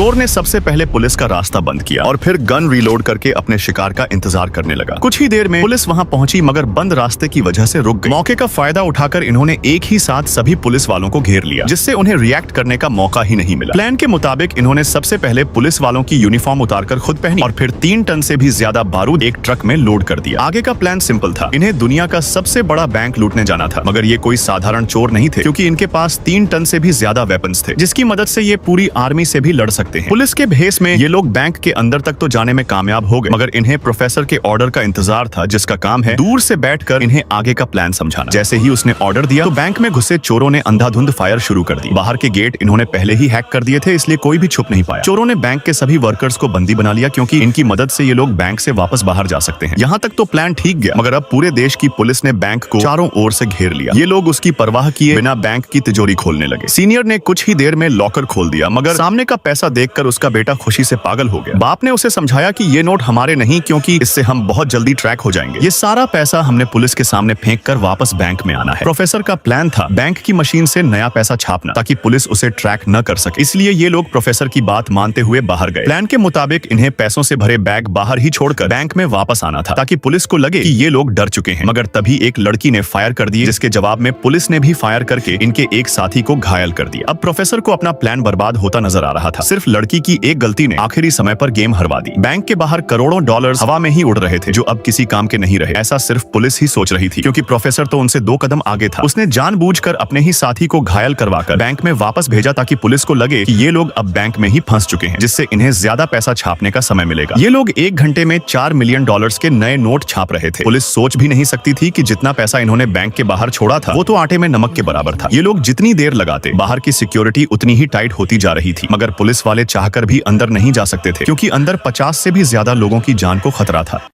चोर ने सबसे पहले पुलिस का रास्ता बंद किया और फिर गन रीलोड करके अपने शिकार का इंतजार करने लगा। कुछ ही देर में पुलिस वहां पहुंची, मगर बंद रास्ते की वजह से रुक गई। मौके का फायदा उठाकर इन्होंने एक ही साथ सभी पुलिस वालों को घेर लिया, जिससे उन्हें रिएक्ट करने का मौका ही नहीं मिला। प्लान के मुताबिक इन्होंने सबसे पहले पुलिस वालों की यूनिफॉर्म उतारकर खुद पहनी और फिर 3 टन से भी ज्यादा बारूद एक ट्रक में लोड कर दिया। आगे का प्लान सिंपल था। इन्हें दुनिया का सबसे बड़ा बैंक लूटने जाना था, मगर ये कोई साधारण चोर नहीं थे, क्योंकि इनके पास 3 टन से भी ज्यादा वेपन्स थे, जिसकी मदद से ये पूरी आर्मी से भी लड़ सकते हैं। पुलिस के भेस में ये लोग बैंक के अंदर तक तो जाने में कामयाब हो गए, मगर इन्हें प्रोफेसर के ऑर्डर का इंतजार था, जिसका काम है दूर से बैठकर इन्हें आगे का प्लान समझाना। जैसे ही उसने ऑर्डर दिया तो बैंक में घुसे चोरों ने अंधाधुंध फायर शुरू कर दी। बाहर के गेट इन्होंने पहले ही हैक कर दिए थे, इसलिए कोई भी छुप नहीं पाया। चोरों ने बैंक के सभी वर्कर्स को बंदी बना लिया, क्योंकि इनकी मदद से ये लोग बैंक से वापस बाहर जा सकते हैं। यहाँ तक तो प्लान ठीक गया, मगर अब पूरे देश की पुलिस ने बैंक को चारों ओर से घेर लिया। ये लोग उसकी परवाह किए बिना बैंक की तिजोरी खोलने लगे। सीनियर ने कुछ ही देर में लॉकर खोल दिया, मगर सामने का पैसा देखकर उसका बेटा खुशी से पागल हो गया। बाप ने उसे समझाया कि ये नोट हमारे नहीं, क्योंकि इससे हम बहुत जल्दी ट्रैक हो जाएंगे। ये सारा पैसा हमने पुलिस के सामने फेंक कर वापस बैंक में आना है। प्रोफेसर का प्लान था बैंक की मशीन से नया पैसा छापना, ताकि पुलिस उसे ट्रैक न कर सके। इसलिए ये लोग प्रोफेसर की बात मानते हुए बाहर गए। प्लान के मुताबिक इन्हें पैसों से भरे बैग बाहर ही छोड़कर बैंक में वापस आना था, ताकि पुलिस को लगे कि ये लोग डर चुके हैं। मगर तभी एक लड़की ने फायर कर दिए, जिसके जवाब में पुलिस ने भी फायर करके इनके एक साथी को घायल कर दिया। अब प्रोफेसर को अपना प्लान बर्बाद होता नजर आ रहा था। सिर्फ लड़की की एक गलती ने आखिरी समय पर गेम हरवा दी। बैंक के बाहर करोड़ों डॉलर्स हवा में ही उड़ रहे थे, जो अब किसी काम के नहीं रहे। ऐसा सिर्फ पुलिस ही सोच रही थी, क्योंकि प्रोफेसर तो उनसे 2 कदम आगे था। उसने जानबूझकर अपने ही साथी को घायल करवाकर बैंक में वापस भेजा, ताकि पुलिस को लगे कि ये लोग अब बैंक में ही फंस चुके हैं, जिससे इन्हें ज्यादा पैसा छापने का समय मिलेगा। ये लोग 1 घंटे में $4 मिलियन के नए नोट छाप रहे थे। पुलिस सोच भी नहीं सकती थी कि जितना पैसा इन्होंने बैंक के बाहर छोड़ा था, वो तो आटे में नमक के बराबर था। ये लोग जितनी देर लगाते, बाहर की सिक्योरिटी उतनी ही टाइट होती जा रही थी। मगर पुलिस वाले चाहकर भी अंदर नहीं जा सकते थे, क्योंकि अंदर 50 से भी ज्यादा लोगों की जान को खतरा था।